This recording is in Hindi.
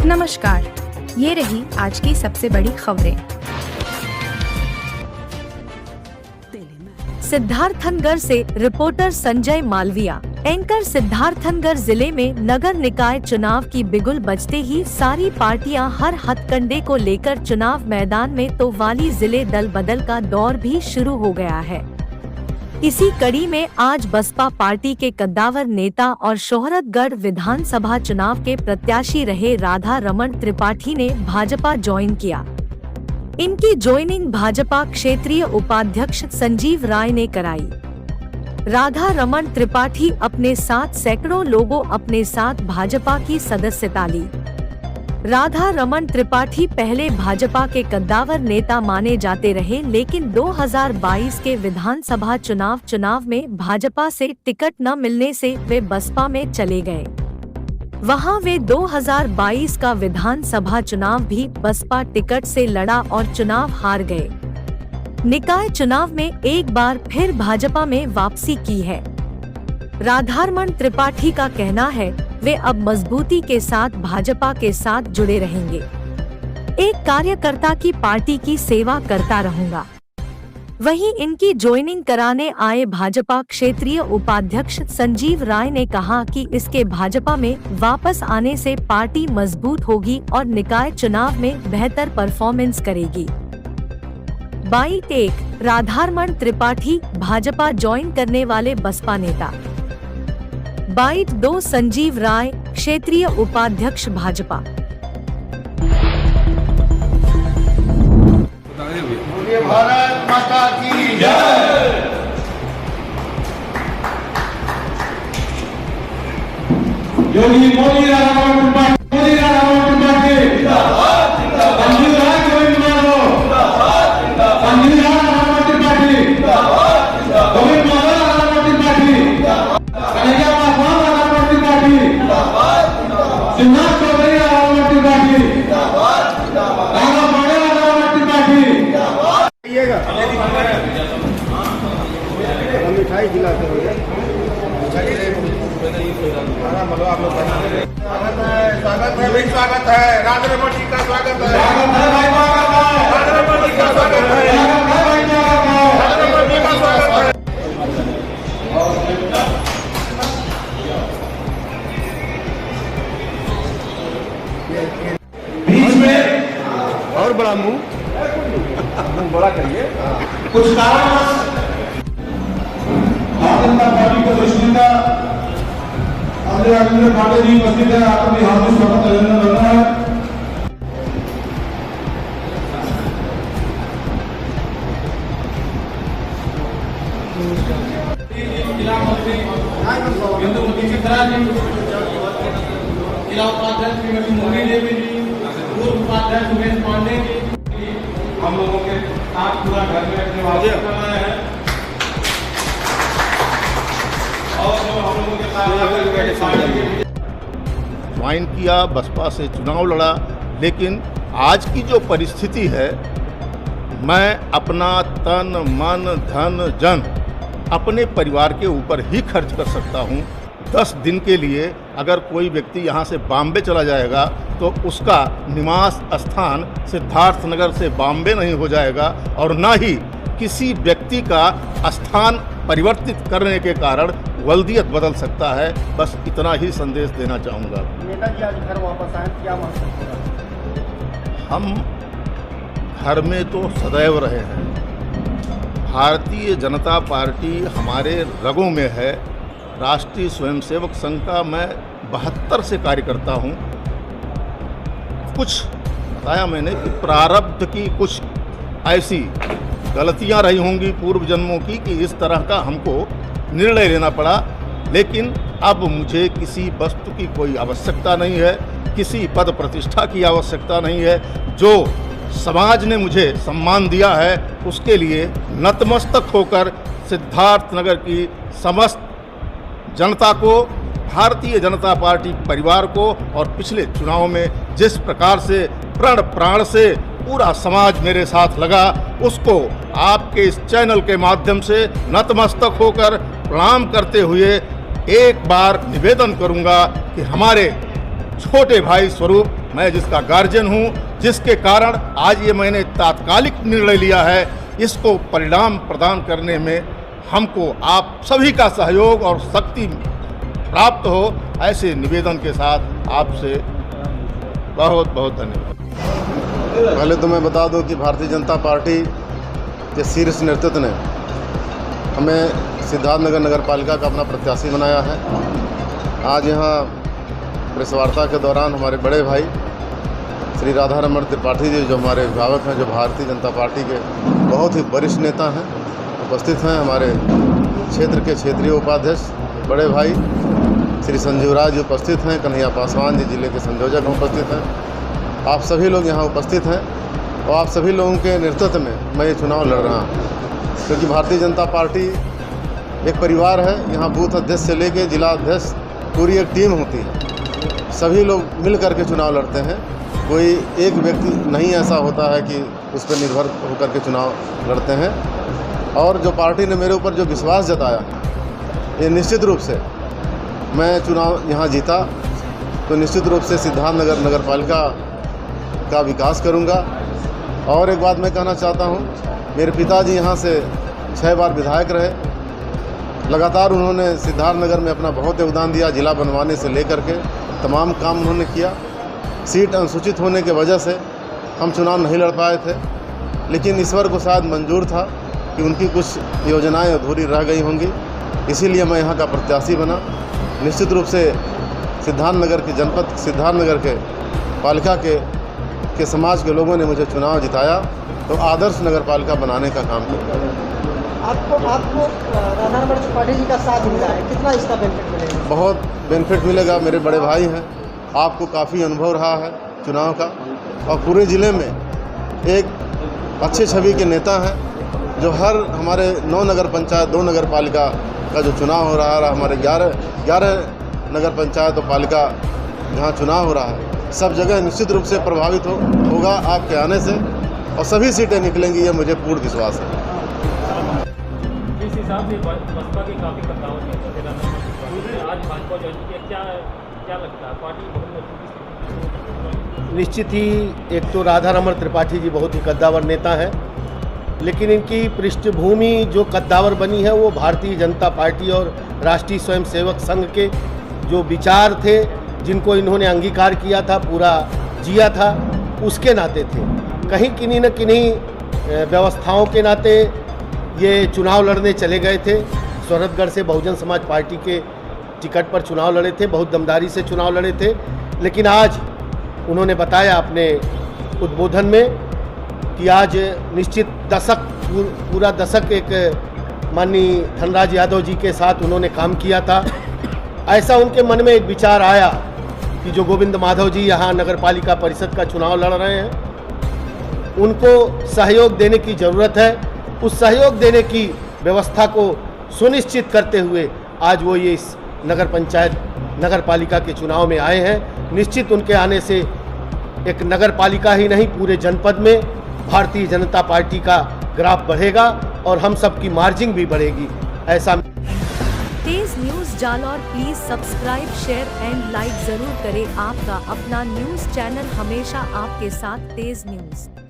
नमस्कार, ये रही आज की सबसे बड़ी खबरें। सिद्धार्थनगर से रिपोर्टर संजय मालविया। एंकर सिद्धार्थनगर जिले में नगर निकाय चुनाव की बिगुल बजते ही सारी पार्टियां हर हथकंडे को लेकर चुनाव मैदान में, तो वाली जिले दल बदल का दौर भी शुरू हो गया है। इसी कड़ी में आज बसपा पार्टी के कद्दावर नेता और शोहरतगढ़ विधानसभा चुनाव के प्रत्याशी रहे राधा रमण त्रिपाठी ने भाजपा ज्वाइन किया। इनकी ज्वाइनिंग भाजपा क्षेत्रीय उपाध्यक्ष संजीव राय ने कराई। राधा रमण त्रिपाठी अपने साथ सैकड़ों लोगों अपने साथ भाजपा की सदस्यता ली। राधा रमण त्रिपाठी पहले भाजपा के कद्दावर नेता माने जाते रहे, लेकिन 2022 के विधानसभा चुनाव में भाजपा से टिकट न मिलने से वे बसपा में चले गए। वहां वे 2022 का विधानसभा चुनाव भी बसपा टिकट से लड़ा और चुनाव हार गए। निकाय चुनाव में एक बार फिर भाजपा में वापसी की है। राधारमण त्रिपाठी का कहना है वे अब मजबूती के साथ भाजपा के साथ जुड़े रहेंगे। एक कार्यकर्ता की पार्टी की सेवा करता रहूंगा। वहीं इनकी ज्वाइनिंग कराने आए भाजपा क्षेत्रीय उपाध्यक्ष संजीव राय ने कहा कि इसके भाजपा में वापस आने से पार्टी मजबूत होगी और निकाय चुनाव में बेहतर परफॉर्मेंस करेगी। बाइट 1 राधारमण त्रिपाठी भाजपा ज्वाइन करने वाले बसपा नेता। बाइट 2 संजीव राय क्षेत्रीय उपाध्यक्ष भाजपा। भारत माता की जय। योगी मोदी राधारमण त्रिपाठी जिंदाबाद जिंदाबाद। संजीव राय गोविंद माधव जिंदाबाद जिंदाबाद। संजीव राय राधारमण त्रिपाठी जिंदाबाद जिंदाबाद। गोविंद माधव राधारमण त्रिपाठी जिंदाबाद। कन्हैया पासवान राधारमण त्रिपाठी जिंदाबाद जिंदाबाद। सिद्धार्थ चौधरी राधारमण त्रिपाठी जिंदाबाद जिंदाबाद। राघव पांडे राधारमण त्रिपाठी जिंदाबाद। मिठाई खिलाते हो स्वागत है राधा रमण जी का स्वागत है। राधा रमण जी का स्वागत है। राधा रमण जी का स्वागत है। बीच में और बड़ा मुंह बड़ा करिए। कुछ कारण भारतीय जनता पार्टी के वरिष्ठ नेता राजेंद्र पांडे जी उपस्थित है। आपका भी हार्दिक स्वागत अभिनंदन करना है। जिला मंत्री बिंदुमती चित्रा जी, जिला उपाध्यक्ष श्रीमती मोनी देवी जी, पूर्व उपाध्यक्ष उमेश पांडे जी, हम लोगों के साथ पूरा घर में अपने वादे कर रहे हैं और जो हम लोगों के साथ ज्वाइन किया, बसपा से चुनाव लड़ा, लेकिन आज की जो परिस्थिति है, मैं अपना तन मन धन जन अपने परिवार के ऊपर ही खर्च कर सकता हूं। 10 दिन के लिए अगर कोई व्यक्ति यहां से बॉम्बे चला जाएगा तो उसका निवास स्थान सिद्धार्थनगर से बॉम्बे नहीं हो जाएगा और न ही किसी व्यक्ति का स्थान परिवर्तित करने के कारण वल्दियत बदल सकता है। बस इतना ही संदेश देना चाहूँगा। नेताजी आज घर वापस आए, क्या मान सकते हैं? हम घर में तो सदैव रहे हैं। भारतीय जनता पार्टी हमारे रगों में है। राष्ट्रीय स्वयंसेवक संघ का मैं 72 से कार्य करता हूँ। कुछ बताया मैंने कि प्रारब्ध की कुछ ऐसी गलतियां रही होंगी पूर्व जन्मों की कि इस तरह का हमको निर्णय लेना पड़ा, लेकिन अब मुझे किसी वस्तु की कोई आवश्यकता नहीं है, किसी पद प्रतिष्ठा की आवश्यकता नहीं है। जो समाज ने मुझे सम्मान दिया है उसके लिए नतमस्तक होकर सिद्धार्थनगर की समस्त जनता को, भारतीय जनता पार्टी परिवार को और पिछले चुनाव में जिस प्रकार से प्रण प्राण से पूरा समाज मेरे साथ लगा, उसको आपके इस चैनल के माध्यम से नतमस्तक होकर प्रणाम करते हुए एक बार निवेदन करूंगा कि हमारे छोटे भाई स्वरूप मैं जिसका गार्जियन हूं, जिसके कारण आज ये मैंने तात्कालिक निर्णय लिया है, इसको परिणाम प्रदान करने में हमको आप सभी का सहयोग और शक्ति प्राप्त हो, ऐसे निवेदन के साथ आपसे बहुत बहुत धन्यवाद। पहले तो मैं बता दूं कि भारतीय जनता पार्टी के शीर्ष नेतृत्व ने हमें सिद्धार्थनगर नगर पालिका का अपना प्रत्याशी बनाया है। आज यहाँ प्रेस वार्ता के दौरान हमारे बड़े भाई श्री राधा रमण त्रिपाठी जी, जो हमारे अभिभावक हैं, जो भारतीय जनता पार्टी के बहुत ही वरिष्ठ नेता हैं, उपस्थित हैं। हमारे क्षेत्र के क्षेत्रीय उपाध्यक्ष बड़े भाई श्री संजीव राज जी उपस्थित हैं। कन्हैया पासवान जी जिले के संयोजक उपस्थित हैं। आप सभी लोग यहाँ उपस्थित हैं और आप सभी लोगों के नेतृत्व में मैं ये चुनाव लड़ रहा हूँ, क्योंकि भारतीय जनता पार्टी एक परिवार है। यहाँ बूथ अध्यक्ष से लेकर जिला अध्यक्ष पूरी एक टीम होती है। सभी लोग मिल करके चुनाव लड़ते हैं। कोई एक व्यक्ति नहीं ऐसा होता है कि उस पर निर्भर होकर के चुनाव लड़ते हैं। और जो पार्टी ने मेरे ऊपर जो विश्वास जताया, ये निश्चित रूप से मैं चुनाव यहाँ जीता तो निश्चित रूप से सिद्धार्थनगर नगर पालिका का विकास करूँगा। और एक बात मैं कहना चाहता हूँ, मेरे पिताजी यहाँ से 6 बार विधायक रहे। लगातार उन्होंने सिद्धार्थनगर में अपना बहुत योगदान दिया। जिला बनवाने से लेकर के तमाम काम उन्होंने किया। सीट अनुसूचित होने की वजह से हम चुनाव नहीं लड़ पाए थे, लेकिन ईश्वर को शायद मंजूर था कि उनकी कुछ योजनाएं अधूरी रह गई होंगी, इसीलिए मैं यहाँ का प्रत्याशी बना। निश्चित रूप से सिद्धार्थनगर की जनपद, सिद्धार्थनगर के पालिका के समाज के लोगों ने मुझे चुनाव जिताया, तो आदर्श नगर पालिका बनाने का काम करूँगा। आपको राधा रमण त्रिपाठी जी का साथ मिला है, कितना इसका बेनिफिट मिलेगा? बहुत बेनिफिट मिलेगा। मेरे बड़े भाई हैं, आपको काफ़ी अनुभव रहा है चुनाव का, और पूरे ज़िले में एक अच्छे छवि के नेता हैं, जो हर हमारे 9 नगर पंचायत 2 नगर पालिका का जो चुनाव हो रहा है, हमारे 11 नगर पंचायत और पालिका जहाँ चुनाव हो रहा है, सब जगह निश्चित रूप से प्रभावित होगा आपके आने से, और सभी सीटें निकलेंगी, ये मुझे पूर्ण विश्वास है। जिस हिसाब से बसपा के काफ़ी कद्दावर थे, आज भाजपा ज्वाइन किया, क्या लगता है पार्टी? निश्चित ही एक तो राधा रमण त्रिपाठी जी बहुत ही कद्दावर नेता हैं, लेकिन इनकी पृष्ठभूमि जो कद्दावर बनी है वो भारतीय जनता पार्टी और राष्ट्रीय स्वयंसेवक संघ के जो विचार थे, जिनको इन्होंने अंगीकार किया था, पूरा जिया था, उसके नाते थे। कहीं किन्हीं न किन्हीं व्यवस्थाओं के नाते ये चुनाव लड़ने चले गए थे। सोहरतगढ़ से बहुजन समाज पार्टी के टिकट पर चुनाव लड़े थे, बहुत दमदारी से चुनाव लड़े थे, लेकिन आज उन्होंने बताया अपने उद्बोधन में कि आज निश्चित पूरा दशक एक माननीय धनराज यादव जी के साथ उन्होंने काम किया था। ऐसा उनके मन में एक विचार आया कि जो गोविंद माधव जी यहाँ नगर पालिका परिषद का चुनाव लड़ रहे हैं, उनको सहयोग देने की ज़रूरत है। उस सहयोग देने की व्यवस्था को सुनिश्चित करते हुए आज वो ये इस नगर पालिका के चुनाव में आए हैं। निश्चित उनके आने से एक नगर पालिका ही नहीं, पूरे जनपद में भारतीय जनता पार्टी का ग्राफ बढ़ेगा और हम सब की मार्जिन भी बढ़ेगी। ऐसा Tez news Jalore please subscribe, share and like जरूर करें। आपका अपना न्यूज चैनल हमेशा आपके साथ, तेज न्यूज।